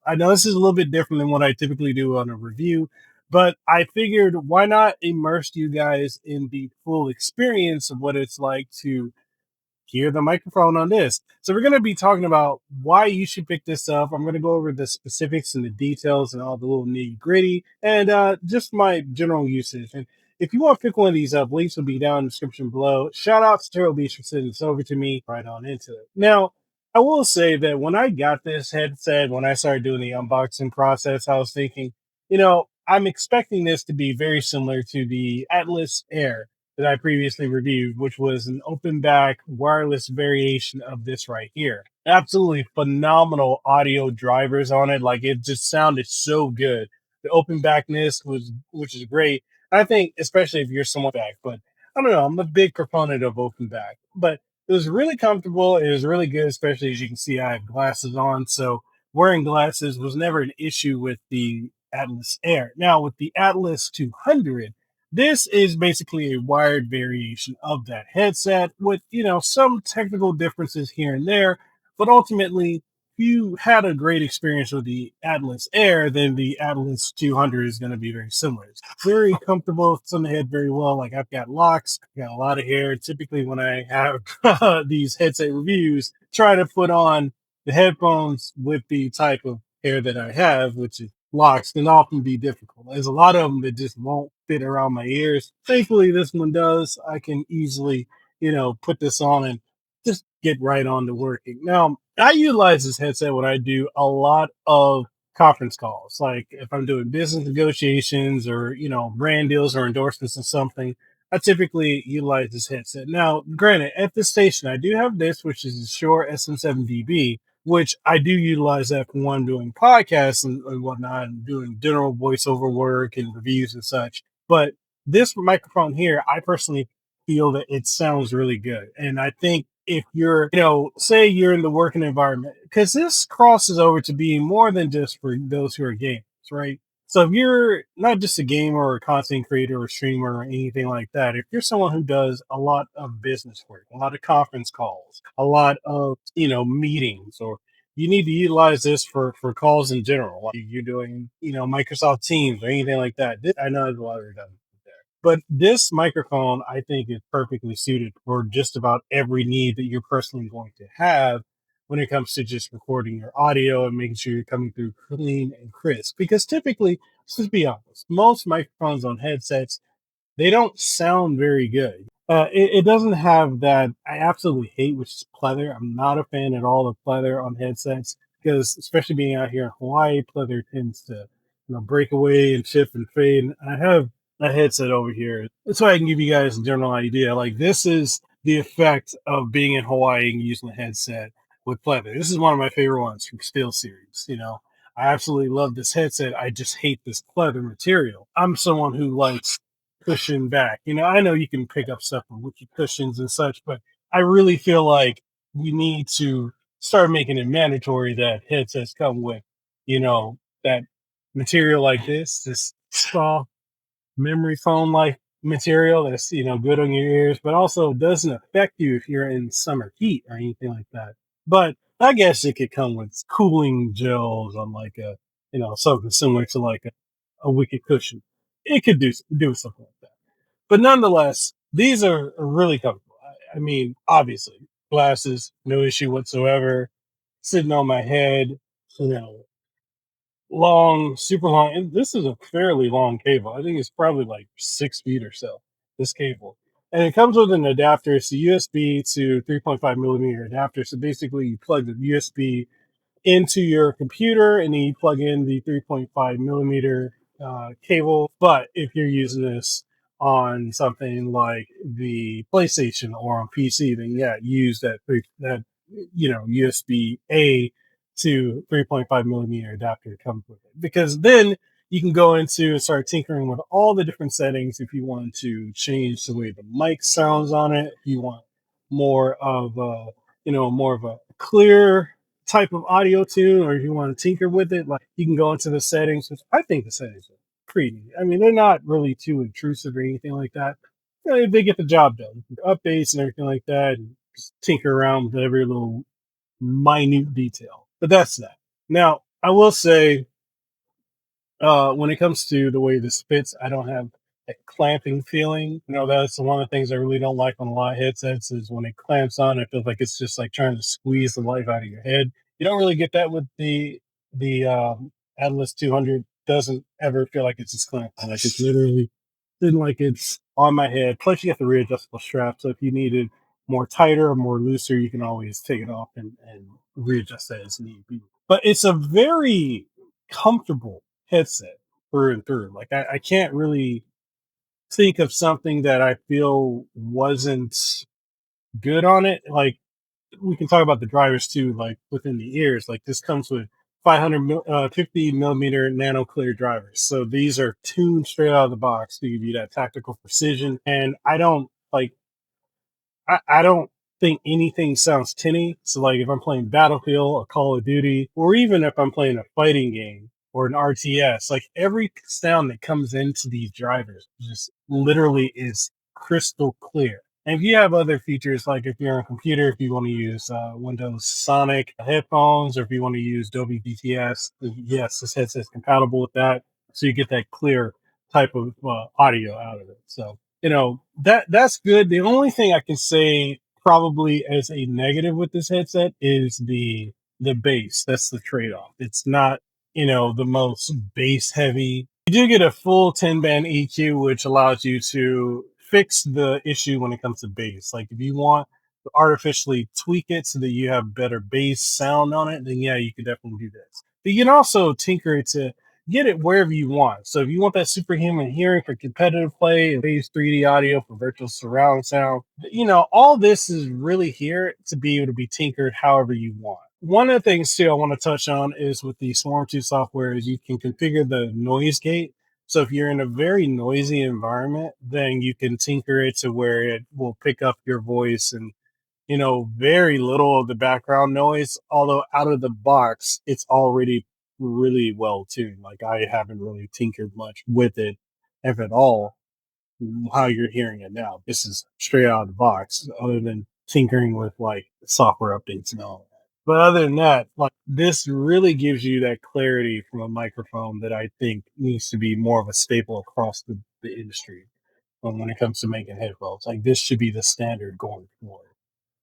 I know this is a little bit different than what I typically do on a review, but I figured why not immerse you guys in the full experience of what it's like to hear the microphone on this. So we're going to be talking about why you should pick this up. I'm going to go over the specifics and the details and all the little nitty gritty and just my general usage. And if you want to pick one of these up, links will be down in the description below. Shout out to Turtle Beach for sending this over to me. Right on into it. Now, I will say that when I got this headset, when I started doing the unboxing process, I was thinking, I'm expecting this to be very similar to the Atlas Air that I previously reviewed, which was an open back wireless variation of this right here. Absolutely phenomenal audio drivers on it. Like it just sounded so good. The open backness was, which is great. I think, especially if you're someone back, but I don't know. I'm a big proponent of open back, but it was really comfortable. It was really good, especially as you can see, I have glasses on. So wearing glasses was never an issue with the Atlas Air. Now with the Atlas 200, this is basically a wired variation of that headset with, some technical differences here and there, but ultimately, if you had a great experience with the Atlas Air, then the Atlas 200 is going to be very similar. It's very comfortable, it's on the head very well. Like I've got locks, I've got a lot of hair. Typically, when I have these headset reviews, try to put on the headphones with the type of hair that I have, which is locks, can often be difficult. There's a lot of them that just won't fit around my ears. Thankfully, this one does. I can easily, put this on and just get right on to working. Now, I utilize this headset when I do a lot of conference calls, like if I'm doing business negotiations or, brand deals or endorsements and something. I typically utilize this headset. Now, granted, at this station, I do have this, which is a Shure SM7DB, which I do utilize that for one doing podcasts and whatnot, and doing general voiceover work and reviews and such. But this microphone here, I personally feel that it sounds really good. And I think if you're, say you're in the working environment, because this crosses over to being more than just for those who are gamers, right? So if you're not just a gamer or a content creator or streamer or anything like that, if you're someone who does a lot of business work, a lot of conference calls, a lot of, meetings, or you need to utilize this for calls in general, like you're doing, Microsoft Teams or anything like that. I know there's a lot of redundancy there. But this microphone, I think, is perfectly suited for just about every need that you're personally going to have when it comes to just recording your audio and making sure you're coming through clean and crisp. Because typically, let's be honest, most microphones on headsets, they don't sound very good. It doesn't have that I absolutely hate, which is pleather. I'm not a fan at all of pleather on headsets because, especially being out here in Hawaii, pleather tends to, break away and shift and fade. And I have a headset over here, so I can give you guys a general idea. Like this is the effect of being in Hawaii and using a headset with pleather. This is one of my favorite ones from Steel Series. I absolutely love this headset. I just hate this pleather material. I'm someone who likes cushion back. I know you can pick up stuff from wiki cushions and such, but I really feel like we need to start making it mandatory that headsets come with, that material like this soft memory foam like material that's, good on your ears, but also doesn't affect you if you're in summer heat or anything like that. But I guess it could come with cooling gels on like a, something similar to like a wicked cushion. It could do something like that. But nonetheless, these are really comfortable. I mean, obviously, glasses, no issue whatsoever. Sitting on my head, you know, long, super long. And this is a fairly long cable. I think it's probably like 6 feet or so, this cable. And it comes with an adapter. It's a USB to 3.5 millimeter adapter. So basically, you plug the USB into your computer and then you plug in the 3.5 millimeter cable. But if you're using this on something like the PlayStation or on PC, then yeah, use that USB A to 3.5 millimeter adapter that comes with it, because then you can go into and start tinkering with all the different settings. If you want to change the way the mic sounds on it, if you want more of a clear type of audio tune, or if you want to tinker with it, like you can go into the settings, which I think the settings are pretty neat. I mean, they're not really too intrusive or anything like that. They get the job done. Updates and everything like that, and just tinker around with every little minute detail. But that's that. Now, I will say, when it comes to the way this fits, I don't have a clamping feeling. That's one of the things I really don't like on a lot of headsets is when it clamps on, it feels like it's just like trying to squeeze the life out of your head. You don't really get that with the Atlas 200. Doesn't ever feel like it's just clamped. Like it's literally feeling like it's on my head. Plus, you get the readjustable strap, so if you need it more tighter or more looser, you can always take it off and readjust that as need be. But it's a very comfortable headset through and through. Like I can't really think of something that I feel wasn't good on it. Like we can talk about the drivers too, like within the ears. Like this comes with 50 millimeter nano clear drivers. So these are tuned straight out of the box to give you that tactical precision. And I don't think anything sounds tinny. So like if I'm playing Battlefield, a Call of Duty, or even if I'm playing a fighting game or an RTS, like every sound that comes into these drivers just literally is crystal clear. And if you have other features, like if you're on a computer, if you want to use Windows Sonic headphones, or if you want to use Dolby DTS, yes, this headset is compatible with that. So you get that clear type of audio out of it. So that's good. The only thing I can say probably as a negative with this headset is the bass. That's the trade off. It's not the most bass heavy. You do get a full 10 band EQ, which allows you to fix the issue when it comes to bass. Like if you want to artificially tweak it so that you have better bass sound on it, then yeah, you can definitely do this. But you can also tinker it to get it wherever you want. So if you want that superhuman hearing for competitive play and phase 3D audio for virtual surround sound, all this is really here to be able to be tinkered however you want. One of the things too I want to touch on is with the Swarm 2 software is you can configure the noise gate. So if you're in a very noisy environment, then you can tinker it to where it will pick up your voice and very little of the background noise, although out of the box, it's already really well tuned. Like I haven't really tinkered much with it, if at all, how you're hearing it now. This is straight out of the box, other than tinkering with like software updates and all that. But other than that, like this really gives you that clarity from a microphone that I think needs to be more of a staple across the industry when it comes to making headphones. Like this should be the standard going forward.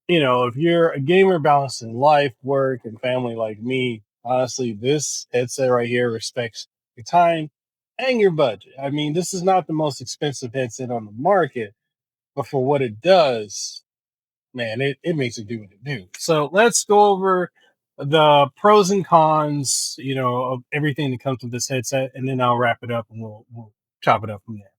If you're a gamer balancing life, work, and family like me, honestly, this headset right here respects your time and your budget. I mean, this is not the most expensive headset on the market, but for what it does, man, it makes it do what it do. So let's go over the pros and cons, of everything that comes with this headset, and then I'll wrap it up and we'll chop it up from there.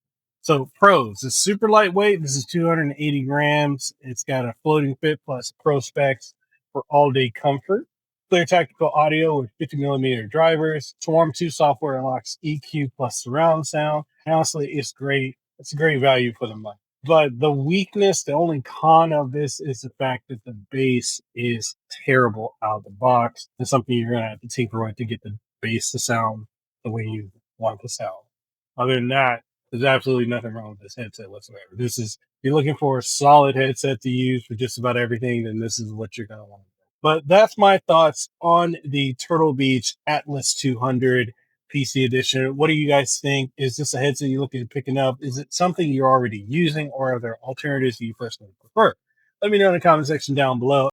So pros, it's super lightweight. This is 280 grams. It's got a floating fit plus pro specs for all day comfort. Clear tactical audio with 50 millimeter drivers. Swarm 2 software unlocks EQ plus surround sound. And honestly, it's great. It's a great value for the money. But the weakness, the only con of this is the fact that the bass is terrible out of the box. It's something you're going to have to tinker with to get the bass to sound the way you want it to sound. Other than that, there's absolutely nothing wrong with this headset whatsoever. This is, if you're looking for a solid headset to use for just about everything, then this is what you're going to want. But that's my thoughts on the Turtle Beach Atlas 200 PC edition. What do you guys think? Is this a headset you're looking at picking up? Is it something you're already using, or are there alternatives you personally prefer? Let me know in the comment section down below.